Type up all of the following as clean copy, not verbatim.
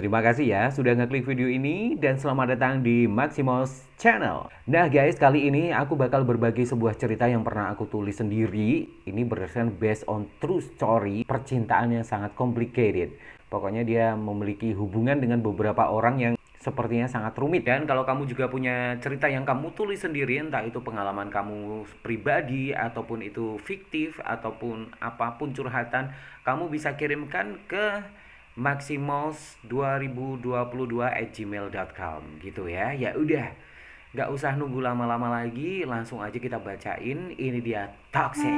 Terima kasih ya sudah ngeklik video ini dan selamat datang di Maximos Channel. Nah guys, kali ini aku bakal berbagi sebuah cerita yang pernah aku tulis sendiri. Ini berdasarkan based on true story, percintaan yang sangat complicated. Pokoknya dia memiliki hubungan dengan beberapa orang yang sepertinya sangat rumit. Dan kalau kamu juga punya cerita yang kamu tulis sendiri, entah itu pengalaman kamu pribadi ataupun itu fiktif ataupun apapun curhatan, kamu bisa kirimkan ke maximals2022@gmail.com gitu ya. Ya udah, nggak usah nunggu lama-lama lagi, langsung aja kita bacain. Ini dia Toxic.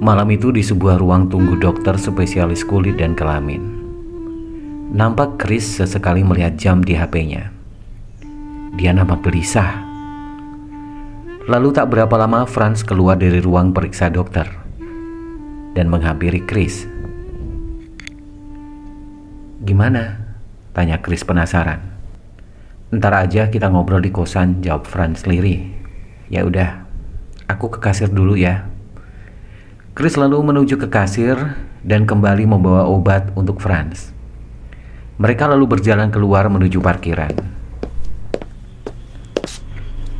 Malam itu di sebuah ruang tunggu dokter spesialis kulit dan kelamin. Nampak Chris sesekali melihat jam di HP-nya. Dia nampak gelisah. Lalu tak berapa lama Franz keluar dari ruang periksa dokter dan menghampiri Chris. "Gimana?" tanya Chris penasaran. "Ntar aja kita ngobrol di kosan," jawab Franz lirih. "Ya udah, aku ke kasir dulu ya." Chris lalu menuju ke kasir dan kembali membawa obat untuk Franz. Mereka lalu berjalan keluar menuju parkiran.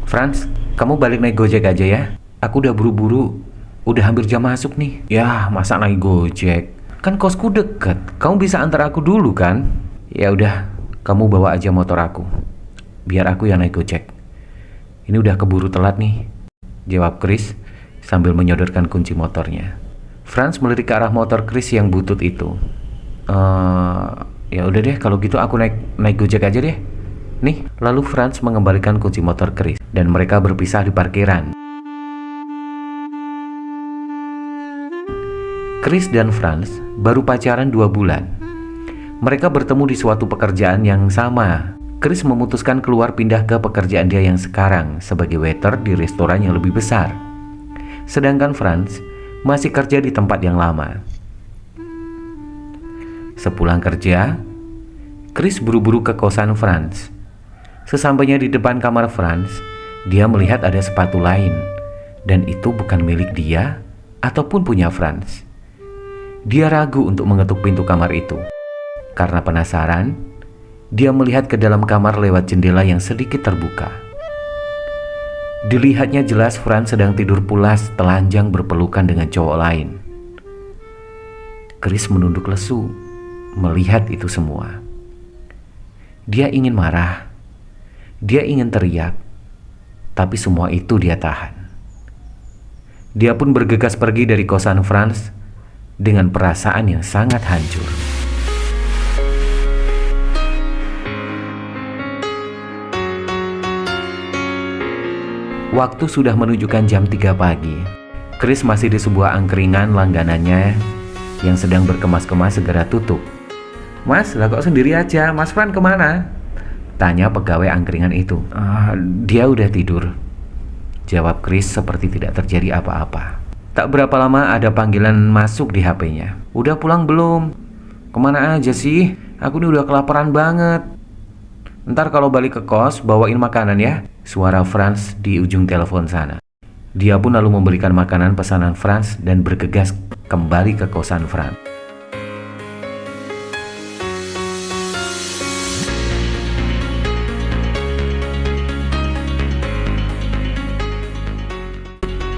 "Franz, kamu balik naik Gojek aja ya. Aku udah buru-buru. Udah hampir jam masuk nih." "Ya, masa naik Gojek? Kan kosku deket. Kamu bisa antar aku dulu kan?" "Ya udah, kamu bawa aja motor aku. Biar aku yang naik Gojek. Ini udah keburu telat nih," jawab Chris sambil menyodorkan kunci motornya. Franz melirik ke arah motor Chris yang butut itu. Ya udah deh, kalau gitu aku naik Gojek aja deh. Nih." Lalu Franz mengembalikan kunci motor Chris dan mereka berpisah di parkiran. Chris dan Franz baru pacaran 2 bulan. Mereka bertemu di suatu pekerjaan yang sama. Chris memutuskan keluar pindah ke pekerjaan dia yang sekarang sebagai waiter di restoran yang lebih besar. Sedangkan Franz masih kerja di tempat yang lama. Sepulang kerja, Chris buru-buru ke kosan Franz. Sesampainya di depan kamar Franz, dia melihat ada sepatu lain, dan itu bukan milik dia ataupun punya Franz. Dia ragu untuk mengetuk pintu kamar itu. Karena penasaran, dia melihat ke dalam kamar lewat jendela yang sedikit terbuka. Dilihatnya jelas Franz sedang tidur pulas telanjang berpelukan dengan cowok lain. Chris menunduk lesu melihat itu semua. Dia ingin marah. Dia ingin teriak, tapi semua itu dia tahan. Dia pun bergegas pergi dari kosan Franz dengan perasaan yang sangat hancur. Waktu sudah menunjukkan jam 3 pagi. Chris masih di sebuah angkringan langganannya yang sedang berkemas-kemas segera tutup. "Mas, lah kok sendiri aja? Mas Franz kemana?" tanya pegawai angkringan itu. Dia udah tidur," jawab Chris seperti tidak terjadi apa-apa. Tak berapa lama ada panggilan masuk di HP-nya. "Udah pulang belum? Kemana aja sih? Aku ini udah kelaparan banget. Ntar kalau balik ke kos bawain makanan ya," suara Franz di ujung telepon sana. Dia pun lalu memberikan makanan pesanan Franz dan bergegas kembali ke kosan Franz.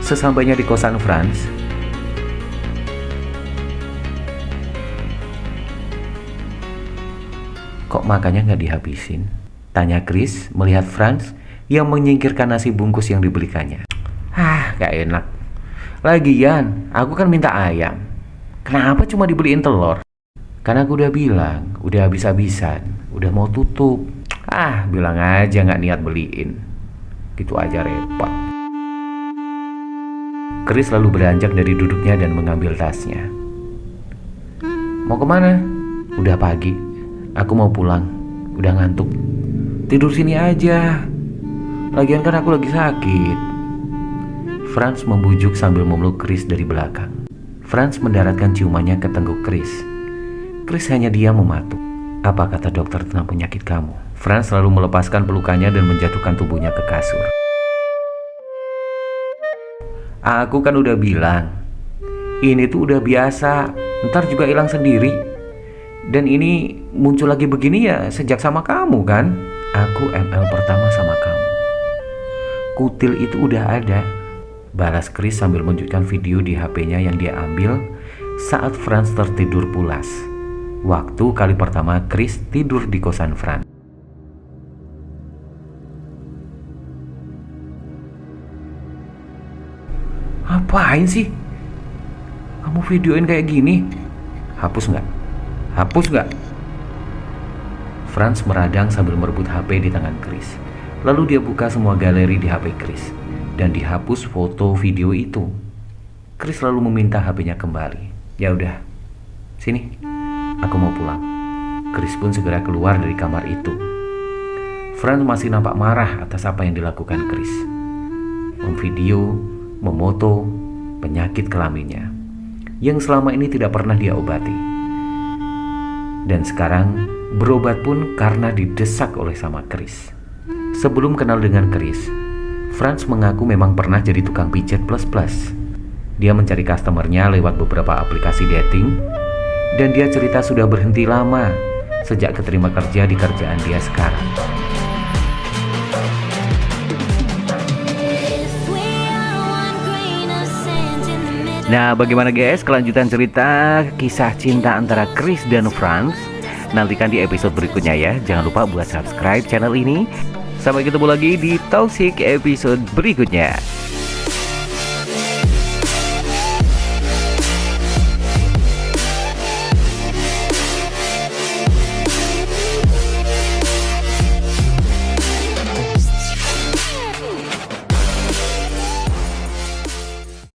Sesampainya di kosan Franz, "Kok makannya nggak dihabisin?" tanya Chris melihat Franz yang menyingkirkan nasi bungkus yang dibelikannya. "Gak enak. Lagian, aku kan minta ayam. Kenapa cuma dibeliin telur?" "Karena aku udah bilang, udah habis-habisan, udah mau tutup." Bilang aja nggak niat beliin. Gitu aja repot." Chris lalu beranjak dari duduknya dan mengambil tasnya. "Mau kemana?" "Udah pagi. Aku mau pulang. Udah ngantuk." "Tidur sini aja. Lagian kan aku lagi sakit." Franz membujuk sambil memeluk Chris dari belakang. Franz mendaratkan ciumannya ke tengguk Chris. Chris hanya diam mematuk. "Apa kata dokter tentang penyakit kamu?" Franz lalu melepaskan pelukannya dan menjatuhkan tubuhnya ke kasur. "Aku kan udah bilang, Ini tuh udah biasa, ntar juga hilang sendiri. Dan ini muncul lagi begini ya sejak sama kamu kan? Aku ML pertama sama kamu. Kutil itu udah ada, balas Chris sambil menunjukkan video di HP-nya yang dia ambil saat Franz tertidur pulas. Waktu kali pertama Chris tidur di kosan Franz. Apain sih? Kamu videoin kayak gini? Hapus nggak? Hapus nggak? Franz meradang sambil merebut HP di tangan Chris. Lalu dia buka semua galeri di HP Chris dan dihapus foto video itu. Chris lalu meminta HP-nya kembali. Ya udah, sini, aku mau pulang. Chris pun segera keluar dari kamar itu. Franz masih nampak marah atas apa yang dilakukan Chris. Memvideo, memoto penyakit kelaminnya yang selama ini tidak pernah dia obati. Dan sekarang berobat pun karena didesak oleh sama Chris. Sebelum kenal dengan Chris, Franz mengaku memang pernah jadi tukang pijat plus-plus. Dia mencari customernya lewat beberapa aplikasi dating, dan dia cerita sudah berhenti lama sejak keterima kerja di kerjaan dia sekarang. Nah, bagaimana guys kelanjutan cerita kisah cinta antara Chris dan Franz? Nantikan di episode berikutnya ya. Jangan lupa buat subscribe channel ini. Sampai ketemu lagi di Toxic episode berikutnya.